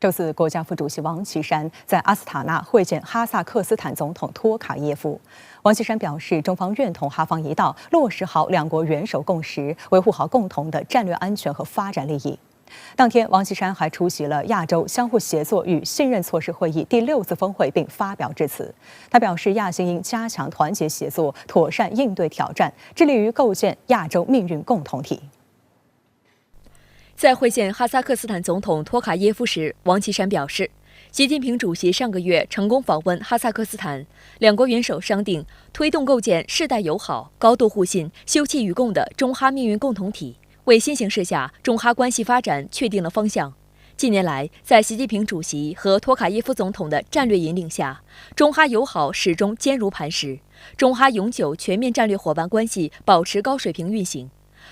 周四，国家副主席王岐山在阿斯塔纳会见哈萨克斯坦总统托卡耶夫。王岐山表示，中方愿同哈方一道，落实好两国元首共识，维护好共同的战略安全和发展利益。当天，王岐山还出席了亚洲相互协作与信任措施会议第6次峰会，并发表致辞。他表示，亚信应加强团结协作，妥善应对挑战，致力于构建亚洲命运共同体。在会见哈萨克斯坦总统托卡耶夫时，王岐山表示，习近平主席上个月成功访问哈萨克斯坦，两国元首商定推动构建世代友好、高度互信、休戚与共的中哈命运共同体，为新形势下中哈关系发展确定了方向。近年来，在习近平主席和托卡耶夫总统的战略引领下，中哈友好始终坚如磐石，中哈永久全面战略伙伴关系保持高水平运行。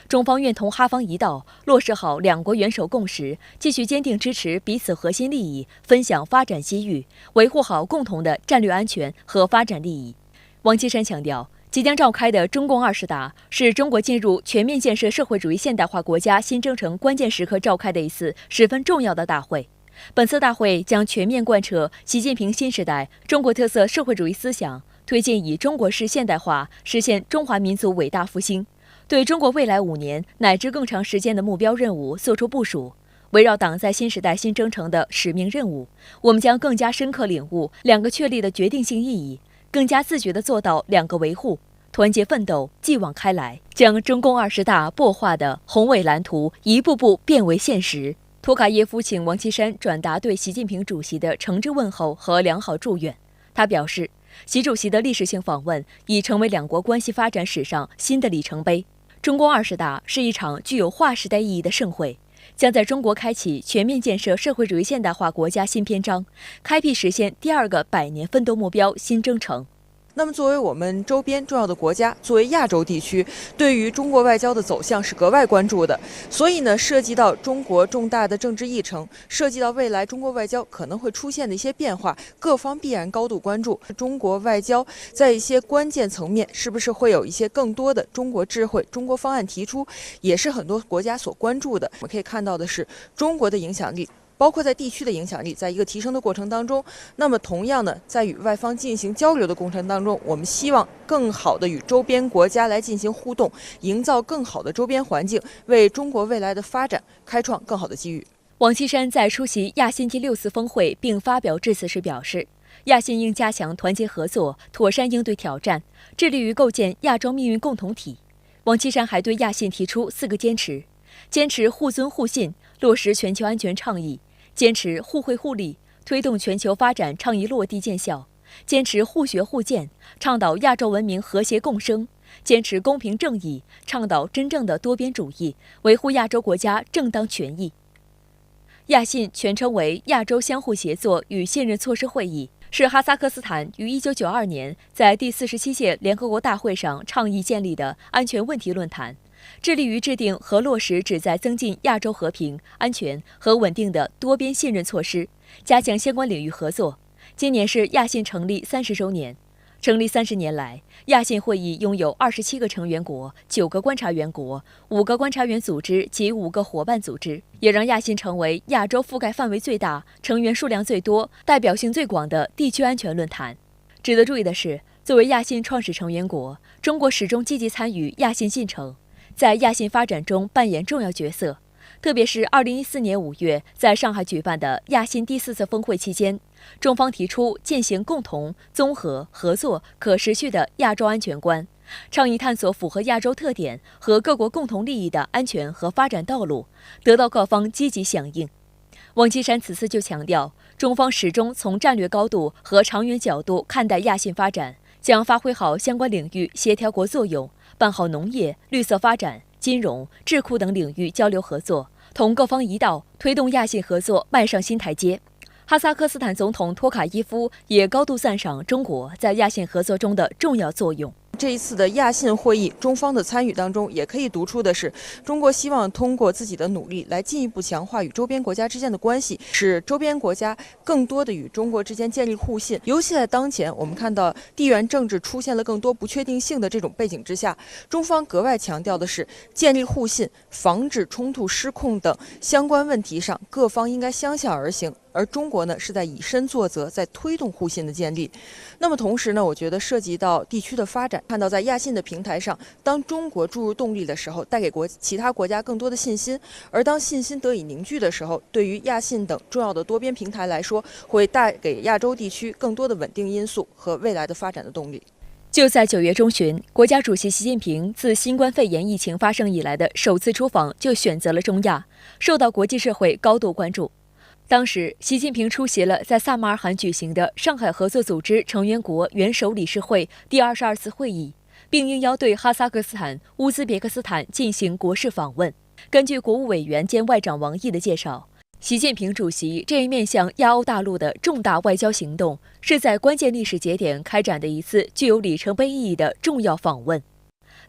中方愿同哈方一道，落实好两国元首共识，继续坚定支持彼此核心利益，分享发展机遇，维护好共同的战略安全和发展利益。王岐山强调，即将召开的中共20大是中国进入全面建设社会主义现代化国家新征程关键时刻召开的一次十分重要的大会。本次大会将全面贯彻习近平新时代中国特色社会主义思想，推进以中国式现代化实现中华民族伟大复兴，对中国未来5年乃至更长时间的目标任务作出部署。围绕党在新时代新征程的使命任务，我们将更加深刻领悟2个确立的决定性意义，更加自觉地做到2个维护，团结奋斗，继往开来，将中共20大擘画的宏伟蓝图一步步变为现实。托卡耶夫请王岐山转达对习近平主席的诚挚问候和良好祝愿。他表示，习主席的历史性访问已成为两国关系发展史上新的里程碑。中共20大是一场具有划时代意义的盛会，将在中国开启全面建设社会主义现代化国家新篇章，开辟实现第2个100年奋斗目标新征程。那么作为我们周边重要的国家，作为亚洲地区，对于中国外交的走向是格外关注的。所以呢，涉及到中国重大的政治议程，涉及到未来中国外交可能会出现的一些变化，各方必然高度关注。中国外交在一些关键层面是不是会有一些更多的中国智慧、中国方案提出，也是很多国家所关注的。我们可以看到的是，中国的影响力，包括在地区的影响力，在一个提升的过程当中，那么同样呢，在与外方进行交流的过程当中，我们希望更好的与周边国家来进行互动，营造更好的周边环境，为中国未来的发展开创更好的机遇。王岐山在出席亚信第6次峰会并发表致辞时表示，亚信应加强团结合作，妥善应对挑战，致力于构建亚洲命运共同体。王岐山还对亚信提出4个坚持：坚持互尊互信，落实全球安全倡议；坚持互惠互利，推动全球发展倡议落地见效；坚持互学互鉴，倡导亚洲文明和谐共生；坚持公平正义，倡导真正的多边主义，维护亚洲国家正当权益。亚信全称为亚洲相互协作与信任措施会议，是哈萨克斯坦于1992年在第47届联合国大会上倡议建立的安全问题论坛，致力于制定和落实旨在增进亚洲和平、安全和稳定的多边信任措施，加强相关领域合作。今年是亚信成立30周年。成立30年来，亚信会议拥有27个成员国、9个观察员国、5个观察员组织及5个伙伴组织，也让亚信成为亚洲覆盖范围最大、成员数量最多、代表性最广的地区安全论坛。值得注意的是，作为亚信创始成员国，中国始终积极参与亚信进程，在亚信发展中扮演重要角色。特别是2014年5月在上海举办的亚信第4次峰会期间，中方提出践行共同、综合、合作、可持续的亚洲安全观，倡议探索符合亚洲特点和各国共同利益的安全和发展道路，得到各方积极响应。王岐山此次就强调，中方始终从战略高度和长远角度看待亚信发展，将发挥好相关领域协调国作用，办好农业、绿色发展、金融、智库等领域交流合作，同各方一道推动亚信合作迈上新台阶。哈萨克斯坦总统托卡耶夫也高度赞赏中国在亚信合作中的重要作用。这一次的亚信会议，中方的参与当中，也可以读出的是，中国希望通过自己的努力来进一步强化与周边国家之间的关系，使周边国家更多的与中国之间建立互信。尤其在当前，我们看到地缘政治出现了更多不确定性的这种背景之下，中方格外强调的是建立互信、防止冲突失控等相关问题上，各方应该相向而行，而中国呢是在以身作则，在推动互信的建立。那么同时呢，我觉得涉及到地区的发展，看到在亚信的平台上，当中国注入动力的时候，带给其他国家更多的信心；而当信心得以凝聚的时候，对于亚信等重要的多边平台来说，会带给亚洲地区更多的稳定因素和未来的发展的动力。就在9月中旬，国家主席习近平自新冠肺炎疫情发生以来的首次出访就选择了中亚，受到国际社会高度关注。当时，习近平出席了在萨马尔罕举行的上海合作组织成员国元首理事会第22次会议，并应邀对哈萨克斯坦、乌兹别克斯坦进行国事访问。根据国务委员兼外长王毅的介绍，习近平主席这一面向亚欧大陆的重大外交行动，是在关键历史节点开展的一次具有里程碑意义的重要访问。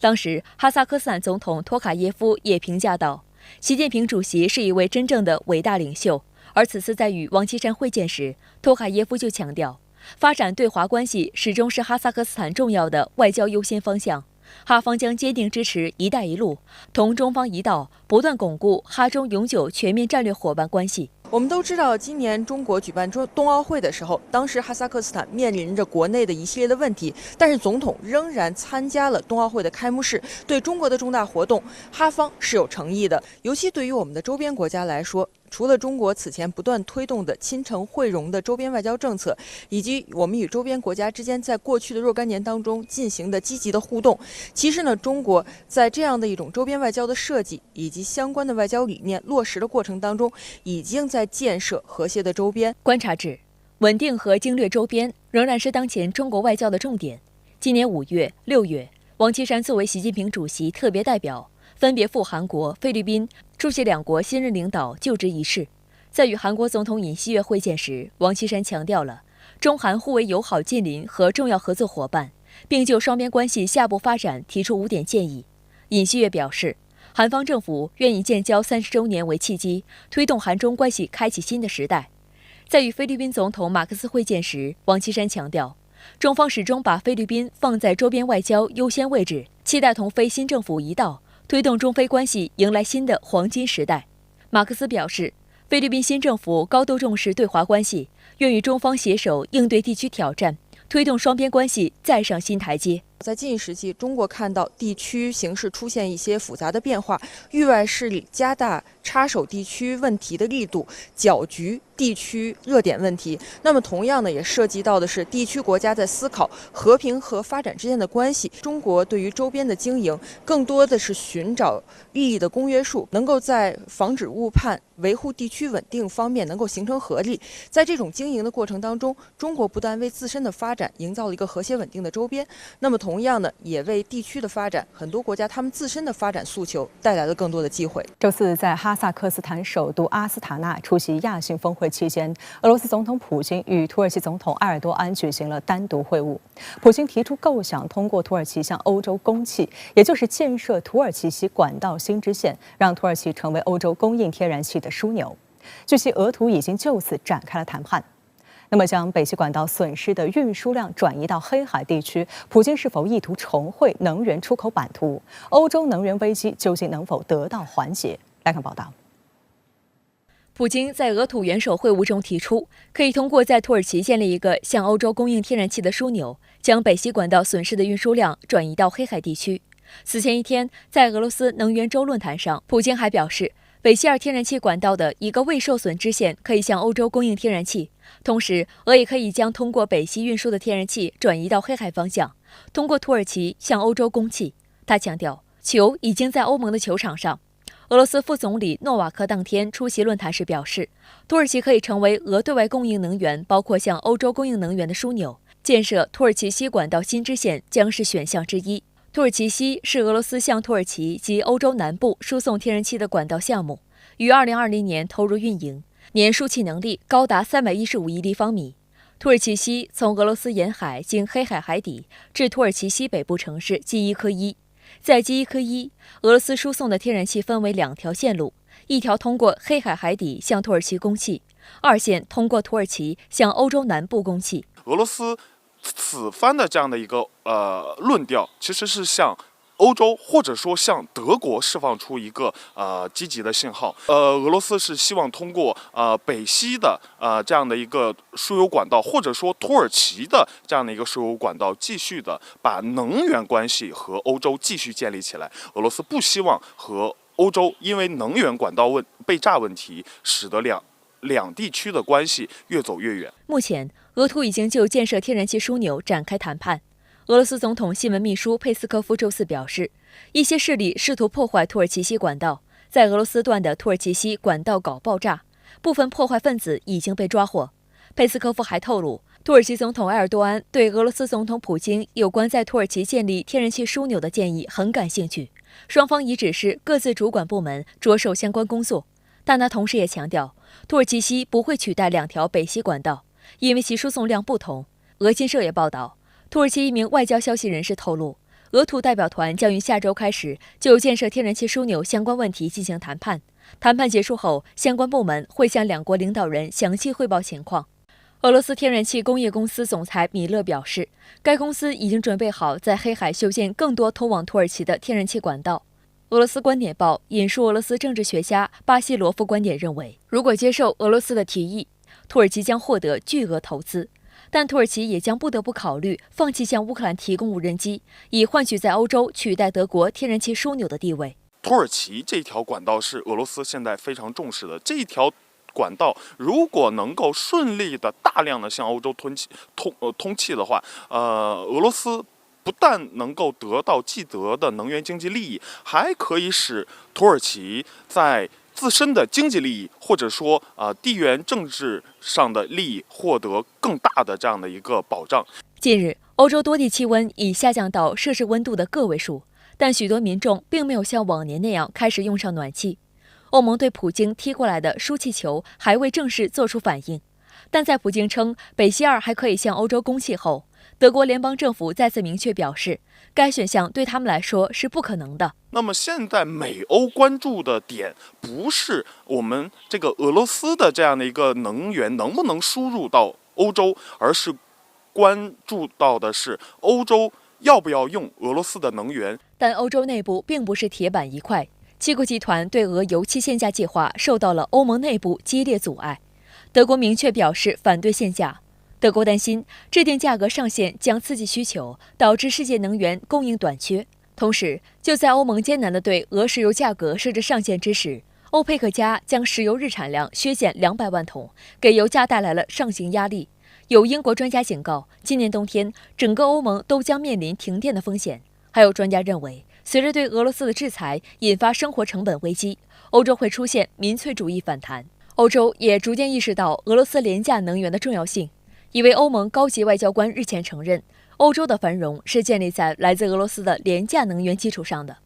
当时，哈萨克斯坦总统托卡耶夫也评价道，习近平主席是一位真正的伟大领袖。而此次在与王岐山会见时，托卡耶夫就强调，发展对华关系始终是哈萨克斯坦重要的外交优先方向。哈方将坚定支持“一带一路”，同中方一道，不断巩固哈中永久全面战略伙伴关系。我们都知道，今年中国举办冬奥会的时候，当时哈萨克斯坦面临着国内的一系列的问题，但是总统仍然参加了冬奥会的开幕式。对中国的重大活动，哈方是有诚意的。尤其对于我们的周边国家来说，除了中国此前不断推动的亲诚惠容的周边外交政策，以及我们与周边国家之间在过去的若干年当中进行的积极的互动，其实呢，中国在这样的一种周边外交的设计以及相关的外交理念落实的过程当中，已经在建设和谐的周边。观察指，稳定和经略周边仍然是当前中国外交的重点。今年5月、6月，王岐山作为习近平主席特别代表，分别赴韩国、菲律宾出席两国新任领导就职仪式。在与韩国总统尹锡悦会见时，王岐山强调了中韩互为友好近邻和重要合作伙伴，并就双边关系下步发展提出5点建议。尹锡悦表示，韩方政府愿以建交30周年为契机，推动韩中关系开启新的时代。在与菲律宾总统马克思会见时，王岐山强调，中方始终把菲律宾放在周边外交优先位置，期待同菲新政府一道，推动中菲关系迎来新的黄金时代。马克思表示，菲律宾新政府高度重视对华关系，愿与中方携手应对地区挑战，推动双边关系再上新台阶。在近时期，中国看到地区形势出现一些复杂的变化，域外势力加大插手地区问题的力度，搅局地区热点问题。那么同样呢，也涉及到的是地区国家在思考和平和发展之间的关系。中国对于周边的经营，更多的是寻找利益的公约数，能够在防止误判、维护地区稳定方面能够形成合力。在这种经营的过程当中，中国不但为自身的发展营造了一个和谐稳定的周边，那么同样呢，也为地区的发展，很多国家他们自身的发展诉求带来了更多的机会。周四，在哈萨克斯坦首都阿斯塔纳出席亚信峰会期间，俄罗斯总统普京与土耳其总统埃尔多安举行了单独会晤。普京提出构想，通过土耳其向欧洲供气，也就是建设土耳其西管道新支线，让土耳其成为欧洲供应天然气的枢纽。据悉，俄土已经就此展开了谈判。那么，将北溪管道损失的运输量转移到黑海地区，普京是否意图重绘能源出口版图？欧洲能源危机究竟能否得到缓解？来看报道。普京在俄土元首会晤中提出，可以通过在土耳其建立一个向欧洲供应天然气的枢纽，将北溪管道损失的运输量转移到黑海地区。此前一天，在俄罗斯能源周论坛上，普京还表示，北溪2天然气管道的一个未受损支线可以向欧洲供应天然气，同时俄也可以将通过北溪运输的天然气转移到黑海方向，通过土耳其向欧洲供气。他强调，球已经在欧盟的球场上。俄罗斯副总理诺瓦克当天出席论坛时表示，土耳其可以成为俄对外供应能源，包括向欧洲供应能源的枢纽，建设土耳其西管道新支线将是选项之一。土耳其西是俄罗斯向土耳其及欧洲南部输送天然气的管道项目，于2020年投入运营，年输气能力高达315亿立方米。土耳其西从俄罗斯沿海经黑海海底至土耳其西北部城市基伊科伊。在基伊科伊，俄罗斯输送的天然气分为2条线路，一条通过黑海海底向土耳其供气，2线通过土耳其向欧洲南部供气。俄罗斯此番的这样的一个论调，其实是向欧洲或者说向德国释放出一个积极的信号。俄罗斯是希望通过北溪的这样的一个输油管道，或者说土耳其的这样的一个输油管道，继续的把能源关系和欧洲继续建立起来。俄罗斯不希望和欧洲因为能源管道被炸问题，使得两地区的关系越走越远。目前，俄土已经就建设天然气枢纽展开谈判。俄罗斯总统新闻秘书佩斯科夫周四表示，一些势力试图破坏土耳其西管道，在俄罗斯段的土耳其西管道搞爆炸，部分破坏分子已经被抓获。佩斯科夫还透露，土耳其总统埃尔多安对俄罗斯总统普京有关在土耳其建立天然气枢纽的建议很感兴趣，双方已指示各自主管部门着手相关工作。但他同时也强调，土耳其西不会取代2条北溪管道，因为其输送量不同。俄新社也报道，土耳其一名外交消息人士透露，俄土代表团将于下周开始就建设天然气枢纽相关问题进行谈判。谈判结束后，相关部门会向2国领导人详细汇报情况。俄罗斯天然气工业公司总裁米勒表示，该公司已经准备好在黑海修建更多通往土耳其的天然气管道。俄罗斯观点报引述俄罗斯政治学家巴西罗夫观点认为，如果接受俄罗斯的提议，土耳其将获得巨额投资，但土耳其也将不得不考虑放弃向乌克兰提供无人机，以换取在欧洲取代德国天然气枢纽的地位。土耳其这条管道是俄罗斯现在非常重视的，这条管道如果能够顺利的大量的向欧洲通气的话，俄罗斯不但能够得到既得的能源经济利益，还可以使土耳其在自身的经济利益或者说地缘政治上的利益获得更大的这样的一个保障。近日，欧洲多地气温已下降到摄氏温度的个位数，但许多民众并没有像往年那样开始用上暖气。欧盟对普京踢过来的输气球还未正式做出反应，但在普京称北溪2还可以向欧洲供气后，德国联邦政府再次明确表示，该选项对他们来说是不可能的。那么现在美欧关注的点不是我们这个俄罗斯的这样的一个能源能不能输入到欧洲，而是关注到的是欧洲要不要用俄罗斯的能源。但欧洲内部并不是铁板一块，七国集团对俄油气限价计划受到了欧盟内部激烈阻碍。德国明确表示反对限价。德国担心制定价格上限将刺激需求，导致世界能源供应短缺。同时，就在欧盟艰难地对俄石油价格设置上限之时，欧佩克加将石油日产量削减200万桶，给油价带来了上行压力。有英国专家警告，今年冬天整个欧盟都将面临停电的风险。还有专家认为，随着对俄罗斯的制裁引发生活成本危机，欧洲会出现民粹主义反弹。欧洲也逐渐意识到俄罗斯廉价能源的重要性。一位欧盟高级外交官日前承认，欧洲的繁荣是建立在来自俄罗斯的廉价能源基础上的。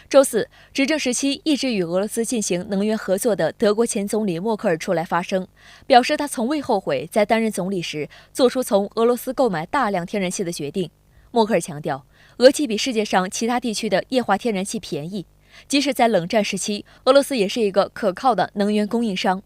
周四，执政时期一直与俄罗斯进行能源合作的德国前总理默克尔出来发声，表示他从未后悔在担任总理时做出从俄罗斯购买大量天然气的决定。默克尔强调，俄气比世界上其他地区的液化天然气便宜，即使在冷战时期，俄罗斯也是一个可靠的能源供应商。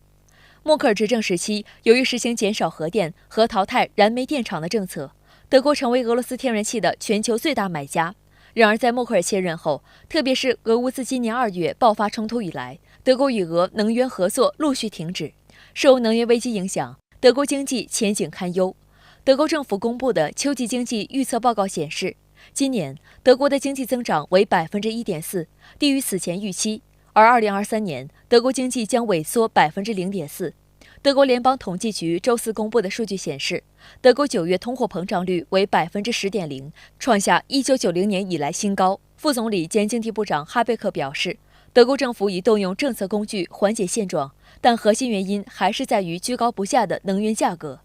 默克尔执政时期，由于实行减少核电和淘汰燃煤电厂的政策，德国成为俄罗斯天然气的全球最大买家。然而，在默克尔卸任后，特别是俄乌自今年2月爆发冲突以来，德国与俄能源合作陆续停止。受能源危机影响，德国经济前景堪忧。德国政府公布的秋季经济预测报告显示，今年德国的经济增长为1.4%，低于此前预期。而2023年，德国经济将萎缩0.4%。德国联邦统计局周四公布的数据显示，德国9月通货膨胀率为10.0%，创下1990年以来新高。副总理兼经济部长哈贝克表示，德国政府已动用政策工具缓解现状，但核心原因还是在于居高不下的能源价格。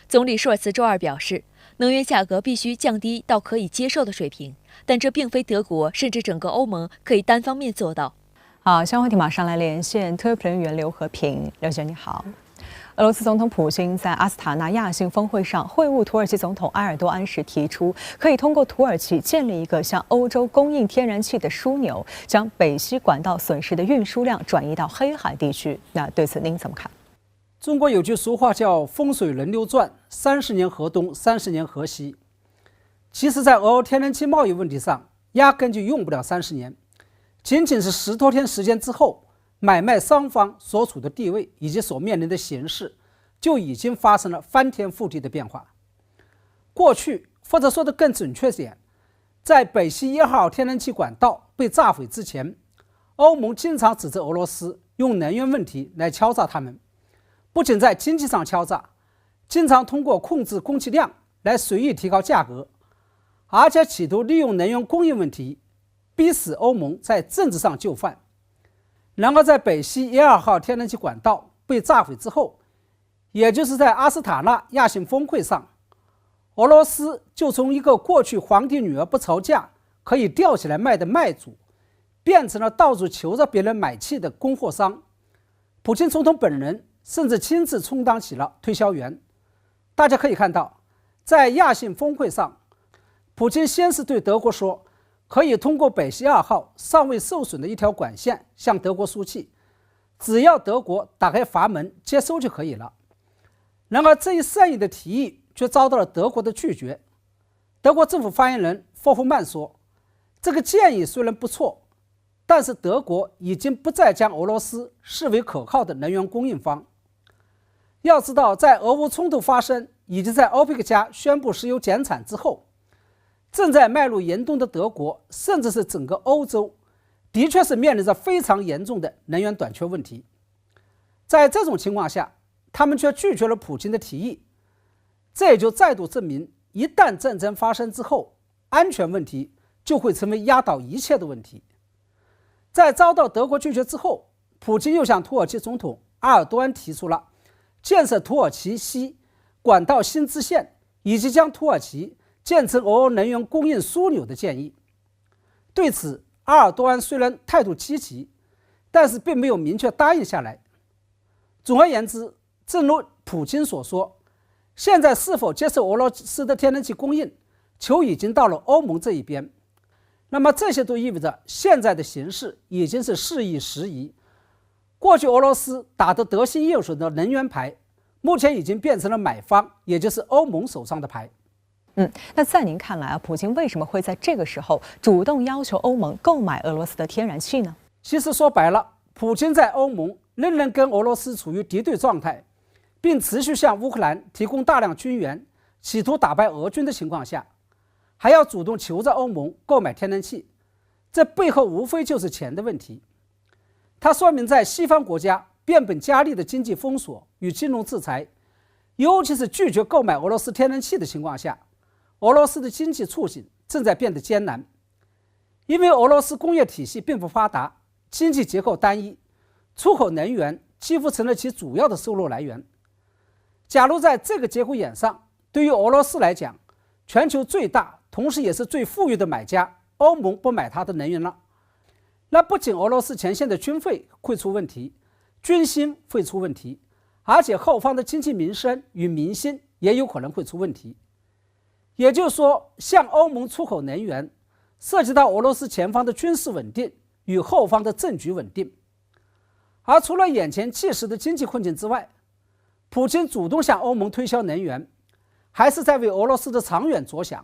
总理舒尔茨周二表示，能源价格必须降低到可以接受的水平，但这并非德国甚至整个欧盟可以单方面做到。好，相关话题马上来连线特约人员刘和平。刘姐你好。俄罗斯总统普京在阿斯塔纳亚信峰会上会晤土耳其总统埃尔多安时提出，可以通过土耳其建立一个向欧洲供应天然气的枢纽，将北溪管道损失的运输量转移到黑海地区。那对此您怎么看？中国有句俗话叫风水轮流转，30年河东，30年河西。其实在俄欧天然气贸易问题上，压根就用不了30年，仅仅是10多天时间之后，买卖双方所处的地位以及所面临的形势就已经发生了翻天覆地的变化。过去，或者说的更准确点，在北溪1号天然气管道被炸毁之前，欧盟经常指责俄罗斯用能源问题来敲诈他们，不仅在经济上敲诈，经常通过控制供气量来随意提高价格，而且企图利用能源供应问题逼使欧盟在政治上就范。然而在北溪1、2号天然气管道被炸毁之后，也就是在阿斯塔纳亚信峰会上，俄罗斯就从一个过去皇帝女儿不愁嫁可以吊起来卖的卖主，变成了到处求着别人买气的供货商。普京总统本人甚至亲自充当起了推销员。大家可以看到，在亚信峰会上，普京先是对德国说，可以通过北溪2号尚未受损的一条管线向德国输气，只要德国打开阀门接收就可以了。然而这一善意的提议却遭到了德国的拒绝。德国政府发言人霍夫曼说，这个建议虽然不错，但是德国已经不再将俄罗斯视为可靠的能源供应方。要知道，在俄乌冲突发生以及在欧佩克加宣布石油减产之后，正在迈入严冬的德国，甚至是整个欧洲，的确是面临着非常严重的能源短缺问题。在这种情况下，他们却拒绝了普京的提议，这也就再度证明，一旦战争发生之后，安全问题就会成为压倒一切的问题。在遭到德国拒绝之后，普京又向土耳其总统阿尔多安提出了建设土耳其西管道新支线，以及将土耳其建成俄欧能源供应枢纽的建议。对此，阿尔多安虽然态度积极，但是并没有明确答应下来。总而言之，正如普京所说，现在是否接受俄罗斯的天然气供应，球已经到了欧盟这一边。那么这些都意味着现在的形势已经是事已时移。过去俄罗斯打得得心应手的能源牌，目前已经变成了买方，也就是欧盟手上的牌。那在您看来普京为什么会在这个时候主动要求欧盟购买俄罗斯的天然气呢？其实说白了，普京在欧盟仍然跟俄罗斯处于敌对状态，并持续向乌克兰提供大量军援，企图打败俄军的情况下，还要主动求着欧盟购买天然气，这背后无非就是钱的问题。它说明在西方国家变本加厉的经济封锁与金融制裁，尤其是拒绝购买俄罗斯天然气的情况下，俄罗斯的经济处境正在变得艰难。因为俄罗斯工业体系并不发达，经济结构单一，出口能源几乎成了其主要的收入来源。假如在这个节骨眼上，对于俄罗斯来讲，全球最大同时也是最富裕的买家欧盟不买它的能源了，那不仅俄罗斯前线的军费会出问题，军心会出问题，而且后方的经济民生与民心也有可能会出问题。也就是说，向欧盟出口能源涉及到俄罗斯前方的军事稳定与后方的政局稳定。而除了眼前即时的经济困境之外，普京主动向欧盟推销能源，还是在为俄罗斯的长远着想，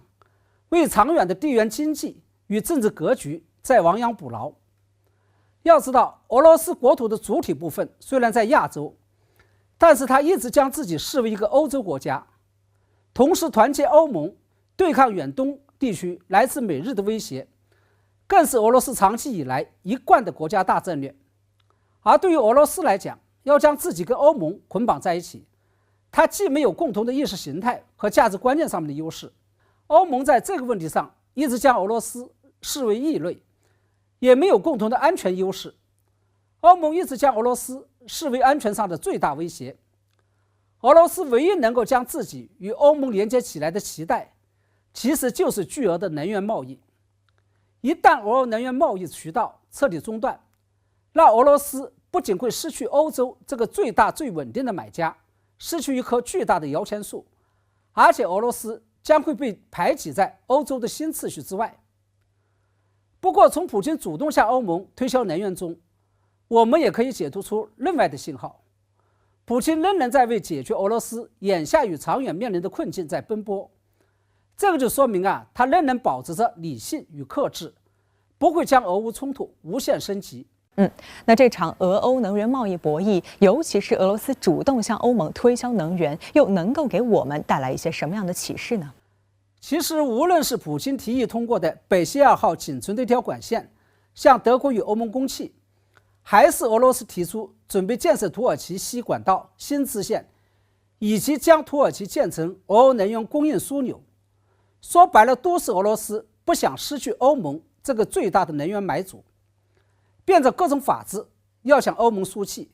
为长远的地缘经济与政治格局在亡羊补牢。要知道，俄罗斯国土的主体部分虽然在亚洲，但是它一直将自己视为一个欧洲国家，同时团结欧盟对抗远东地区来自美日的威胁，更是俄罗斯长期以来一贯的国家大战略。而对于俄罗斯来讲，要将自己跟欧盟捆绑在一起，它既没有共同的意识形态和价值观念上面的优势，欧盟在这个问题上一直将俄罗斯视为异类，也没有共同的安全优势。欧盟一直将俄罗斯视为安全上的最大威胁。俄罗斯唯一能够将自己与欧盟连接起来的期待，其实就是巨额的能源贸易。一旦俄欧能源贸易渠道彻底中断，那俄罗斯不仅会失去欧洲这个最大最稳定的买家，失去一棵巨大的摇钱树，而且俄罗斯将会被排挤在欧洲的新秩序之外。不过从普京主动向欧盟推销能源中，我们也可以解读出另外的信号，普京仍然在为解决俄罗斯眼下与长远面临的困境在奔波。这个就说明他仍然保持着理性与克制，不会将俄乌冲突无限升级。那这场俄欧能源贸易博弈，尤其是俄罗斯主动向欧盟推销能源，又能够给我们带来一些什么样的启示呢？其实，无论是普京提议通过的北溪2号仅存的一条管线向德国与欧盟供气，还是俄罗斯提出准备建设土耳其西管道新支线，以及将土耳其建成俄欧能源供应枢纽，说白了，都是俄罗斯不想失去欧盟这个最大的能源买主，变着各种法子要向欧盟输气。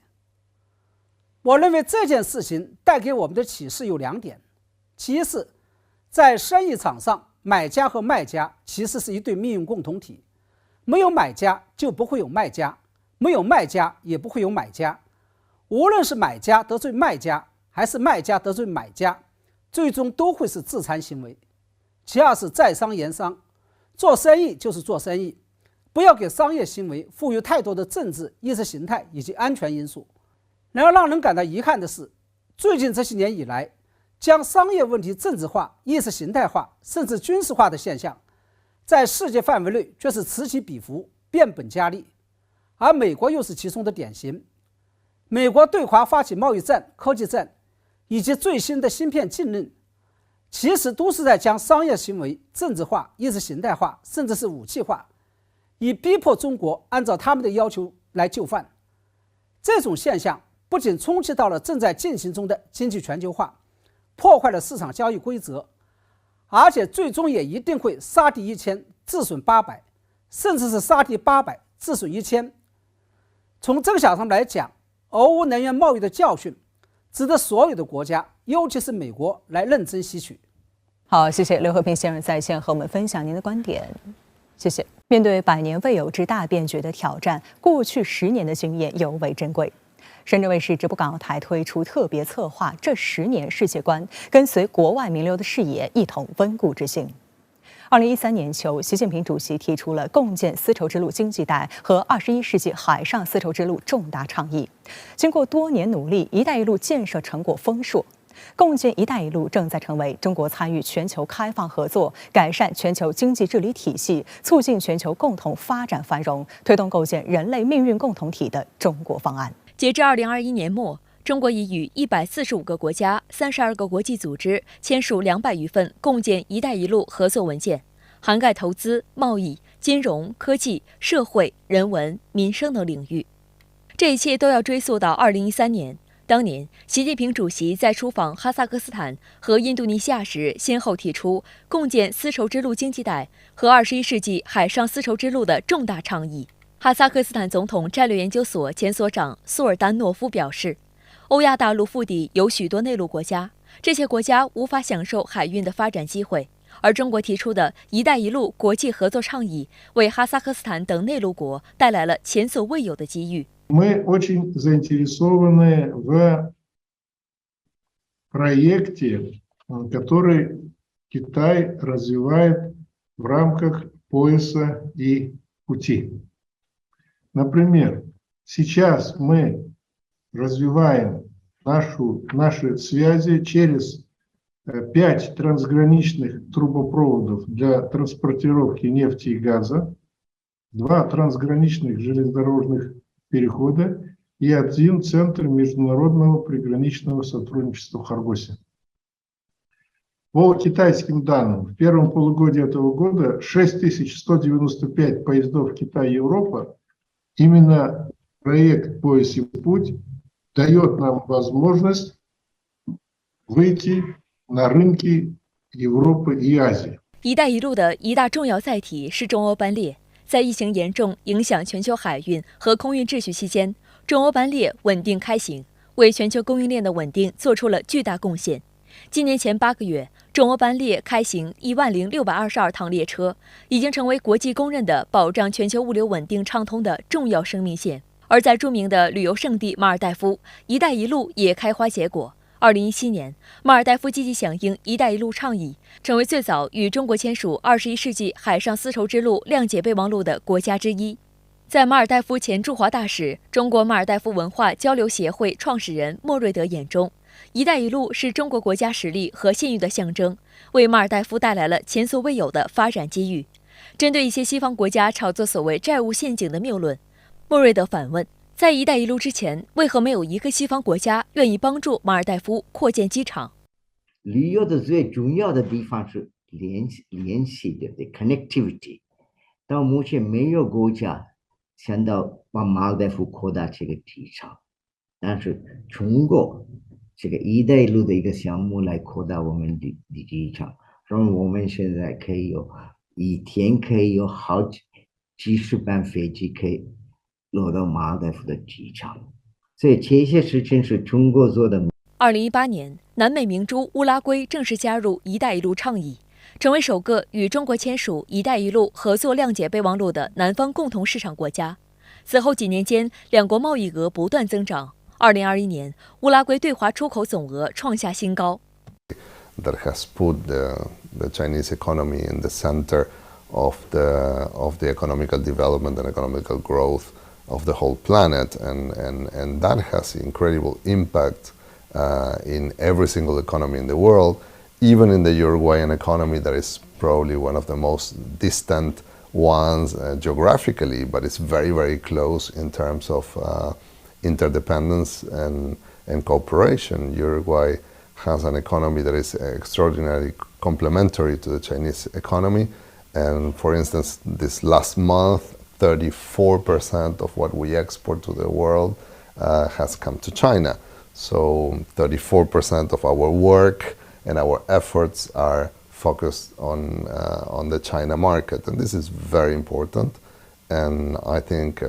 我认为这件事情带给我们的启示有2点：其一是，在生意场上，买家和卖家其实是一对命运共同体，没有买家就不会有卖家，没有卖家也不会有买家。无论是买家得罪卖家，还是卖家得罪买家，最终都会是自残行为。其二是在商言商，做生意就是做生意，不要给商业行为赋予太多的政治、意识形态以及安全因素。然而让人感到遗憾的是，最近这些年以来，将商业问题政治化、意识形态化甚至军事化的现象，在世界范围内却是此起彼伏、变本加厉，而美国又是其中的典型。美国对华发起贸易战、科技战，以及最新的芯片禁令，其实都是在将商业行为政治化、意识形态化，甚至是武器化，以逼迫中国按照他们的要求来就范。这种现象不仅冲击到了正在进行中的经济全球化，破坏了市场交易规则，而且最终也一定会杀敌1000，自损800，甚至是杀敌800，自损1000。从这个角度上来讲，俄乌能源贸易的教训值得所有的国家，尤其是美国来认真吸取。好，谢谢刘和平先生在线和我们分享您的观点，谢谢。面对百年未有之大变局的挑战，过去10年的经验尤为珍贵。深圳卫视直播港澳台推出特别策划，这10年世界观，跟随国外名流的视野，一同温故知新。2013年秋，习近平主席提出了共建丝绸之路经济带和21世纪海上丝绸之路重大倡议。经过多年努力，“一带一路”建设成果丰硕。共建“一带一路”正在成为中国参与全球开放合作、改善全球经济治理体系、促进全球共同发展繁荣、推动构建人类命运共同体的中国方案。截至2021年末，中国已与145个国家、32个国际组织签署200余份共建“一带一路”合作文件，涵盖投资、贸易、金融、科技、社会、人文、民生等领域。这一切都要追溯到2013年。当年，习近平主席在出访哈萨克斯坦和印度尼西亚时，先后提出共建丝绸之路经济带和21世纪海上丝绸之路的重大倡议。哈萨克斯坦总统战略研究所前所长苏尔丹诺夫表示，欧亚大陆腹地有许多内陆国家，这些国家无法享受海运的发展机会，而中国提出的“一带一路”国际合作倡议，为哈萨克斯坦等内陆国带来了前所未有的机遇。Мы очень заинтересованы в проекте, который Китай развивает в рамках пояса и пути. Например, сейчас мы развиваем наши связи через 5 трансграничных трубопроводов для транспортировки нефти и газа, 2 трансграничных железнодорожных перехода и 1 центр международного приграничного сотрудничества в Харгосе. По китайским данным, в первом полугодии этого года 6195 поездов Китай-Европа. Именно проект «Пояс и путь» дает нам возможность выйти на рынки Европы и Азии. 一带一路的一大重要载体是中欧班列。在疫情严重影响全球海运和空运秩序期间，中欧班列稳定开行，为全球供应链的稳定做出了巨大贡献。今年前8个月，中欧班列开行10622趟列车，已经成为国际公认的保障全球物流稳定畅通的重要生命线。而在著名的旅游胜地马尔代夫，一带一路也开花结果。2017年，马尔代夫积极响应“一带一路”倡议，成为最早与中国签署21世纪海上丝绸之路谅解备忘录的国家之一。在马尔代夫前驻华大使、中国马尔代夫文化交流协会创始人莫瑞德眼中，“一带一路”是中国国家实力和信誉的象征，为马尔代夫带来了前所未有的发展机遇。针对一些西方国家炒作所谓债务陷阱的谬论，莫瑞德反问：在“一带一路”之前，为何没有一个西方国家愿意帮助马尔代夫扩建机场？旅游的最重要的地方是联系的 connectivity。到目前没有国家想到把马尔代夫扩大这个机场，但是通过这个“一带一路”的一个项目来扩大我们的机场，让我们现在可以一天可以有好几十班飞机可以落到马尔代夫的机场，所以这些事情是中国做的。2018年，南美明珠乌拉圭正式加入“一带一路”倡议，成为首个与中国签署“一带一路”合作谅解备忘录的南方共同市场国家。此后几年间，两国贸易额不断增长。2021年，乌拉圭对华出口总额创下新高。That has put the Chinese economy in the center of the economical development and economical growth of the whole planet, and that has incredible impact in every single economy in the world, even in the Uruguayan economy that is probably one of the most distant ones geographically, but it's very, very close in terms of interdependence and cooperation. Uruguay has an economy that is extraordinarily complementary to the Chinese economy, and for instance, this last month, 34% of what we export to the world has come to China. So 34% of our work and our efforts are focused on the China market, and this is very important. And I think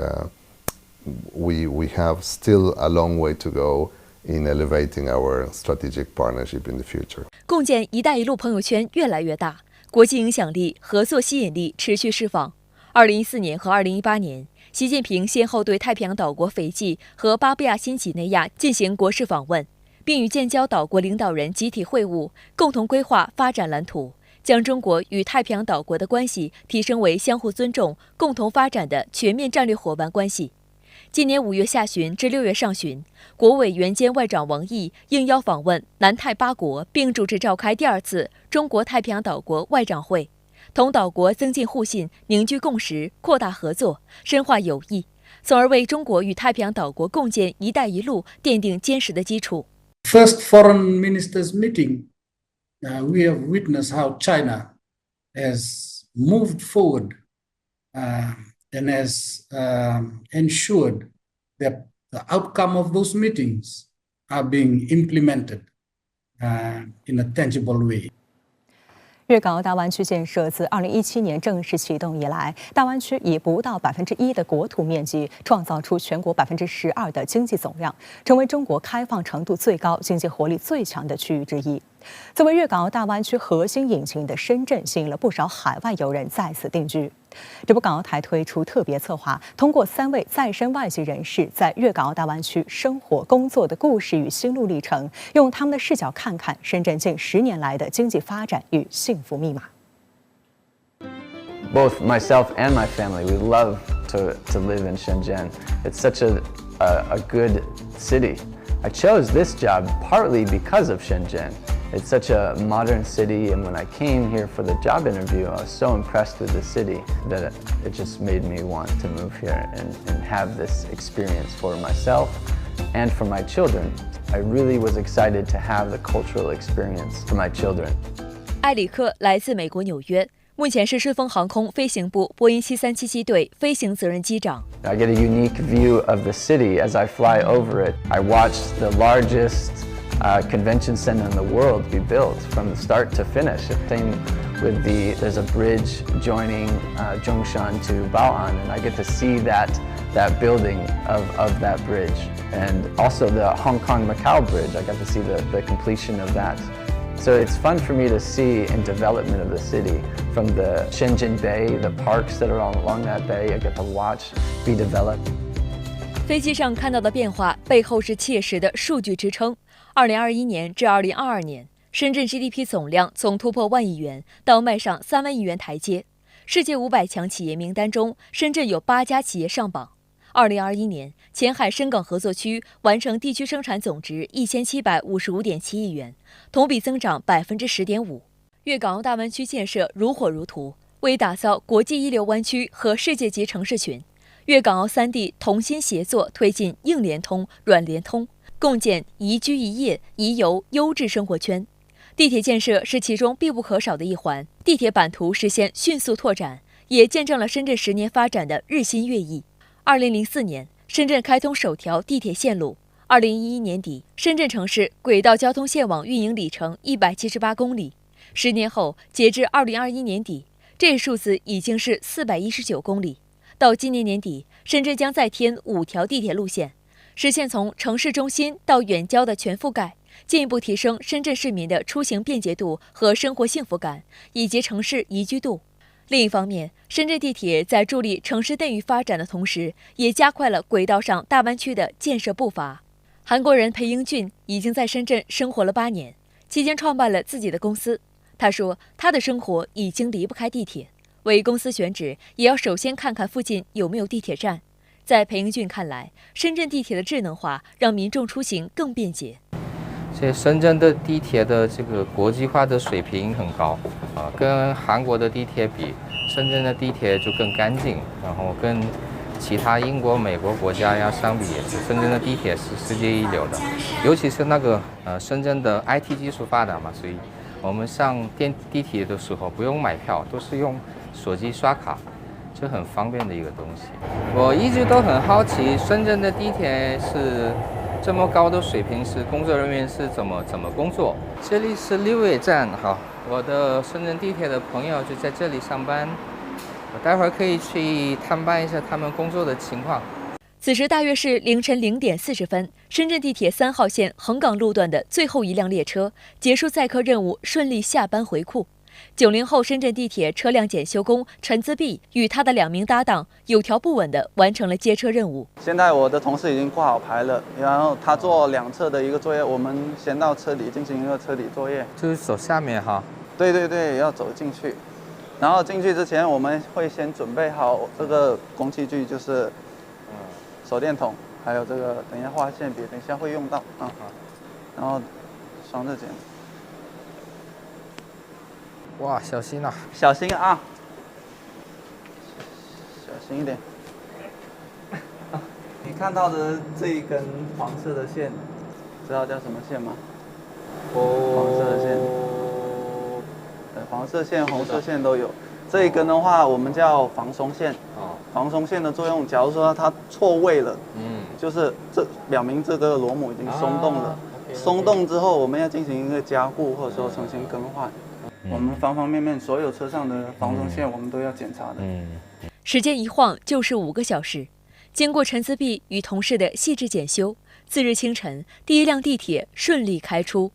we have still a long way to go in elevating our strategic partnership in the future. 共建“一带一路”朋友圈越来越大，国际影响力、合作吸引力持续释放。2014年和2018年，习近平先后对太平洋岛国斐济和巴布亚新几内亚进行国事访问，并与建交岛国领导人集体会晤，共同规划发展蓝图，将中国与太平洋岛国的关系提升为相互尊重、共同发展的全面战略伙伴关系。今年5月下旬至6月上旬，国委原兼外长王毅应邀访问南太8国，并主持召开第2次中国太平洋岛国外长会，同岛国增进互信、凝聚共识、扩大合作、深化友谊，从而为中国与太平洋岛国共建“一带一路”奠定坚实的基础。First foreign ministers meeting, we have witnessed how China has moved forward and has ensured that the outcome of those meetings are being implemented in a tangible way. 粤港澳大湾区建设自2017年正式启动以来，大湾区以不到1%的国土面积，创造出全国12%的经济总量，成为中国开放程度最高、经济活力最强的区域之一。作为粤港澳大湾区核心引擎的深圳，吸引了不少海外友人在此定居。直播港澳台推出特别策划，通过3位在深外籍人士在粤港澳大湾区生活、工作的故事与心路历程，用他们的视角看看深圳近10年来的经济发展与幸福密码。Both myself and my family, we love to live in Shenzhen. It's such a good city. I chose this job partly because of Shenzhen. It's such a modern city, and when I came here for the job interview, I was so impressed with the city that it just made me want to move here and have this experience for myself and for my children. I really was excited to have the cultural experience for my children. 埃里克来自美国纽约，目前是顺丰航空飞行部波音7377队飞行责任机长。I get a unique view of the city as I fly over it. I watched the largest convention center in the world be built from the start to finish. Same with there's a bridge joining Zhongshan to Bao'an, and I get to see that building of that bridge. And also the Hong Kong-Macau bridge, I got to see the completion of that. So it's fun for me to see in development of the city, from the Shenzhen Bay, the parks that are along that bay, I get to watch be developed. 飞机上看到的变化背后是切实的数据支撑。2021年至2022年，深圳 GDP 总量从突破1亿元到迈上3万亿元台阶。世界500强企业名单中，深圳有8家企业上榜。2021年，前海深港合作区完成地区生产总值1755.7亿元，同比增长10.5%。粤港澳大湾区建设如火如荼，为打造国际一流湾区和世界级城市群，粤港澳3地同心协作，推进硬联通、软联通，共建宜居宜业宜游优质生活圈。地铁建设是其中必不可少的一环，地铁版图实现迅速拓展，也见证了深圳10年发展的日新月异。2004年，深圳开通首条地铁线路。2011年底，深圳城市轨道交通线网运营里程178公里。10年后，截至2021年底，这一数字已经是419公里。到今年年底，深圳将再添5条地铁路线，实现从城市中心到远郊的全覆盖，进一步提升深圳市民的出行便捷度和生活幸福感，以及城市宜居度。另一方面，深圳地铁在助力城市内域发展的同时，也加快了轨道上大湾区的建设步伐。韩国人裴英俊已经在深圳生活了8年，期间创办了自己的公司。他说，他的生活已经离不开地铁，为公司选址也要首先看看附近有没有地铁站。在裴英俊看来，深圳地铁的智能化让民众出行更便捷。深圳的地铁的这个国际化的水平很高跟韩国的地铁比，深圳的地铁就更干净，然后跟其他英国、美国国家呀相比，深圳的地铁是世界一流的。尤其是那个深圳的 IT 技术发达嘛，所以我们上地铁的时候不用买票，都是用手机刷卡，就很方便的一个东西。我一直都很好奇，深圳的地铁是这么高的水平，是工作人员是怎么工作？这里是6位站，好，我的深圳地铁的朋友就在这里上班，我待会儿可以去探班一下他们工作的情况。此时大约是凌晨0点40分，深圳地铁3号线横岗路段的最后一辆列车结束载客任务，顺利下班回库。90后深圳地铁车辆检修工陈自弼与他的2名搭档有条不紊地完成了接车任务。现在我的同事已经挂好牌了，然后他做2侧的一个作业，我们先到车里进行一个车里作业。就是走下面哈。对，要走进去。然后进去之前，我们会先准备好这个工器具，就是手电筒，还有这个等一下画线笔，等一下会用到啊。然后双刃剑。哇，小心啊！小心啊！小心一点。你看到的这一根黄色的线，知道叫什么线吗？黄色的线。对，黄色线、红色线都有。这一根的话，我们叫防松线。防松线的作用，假如说它错位了，就是这表明这个螺母已经松动了。松动之后，我们要进行一个加固，或者说重新更换。我们方方面面所有车上的防松线，我们都要检查的。时间一晃就是5个小时，经过陈自弼与同事的细致检修，次日清晨，第一辆地铁顺利开出。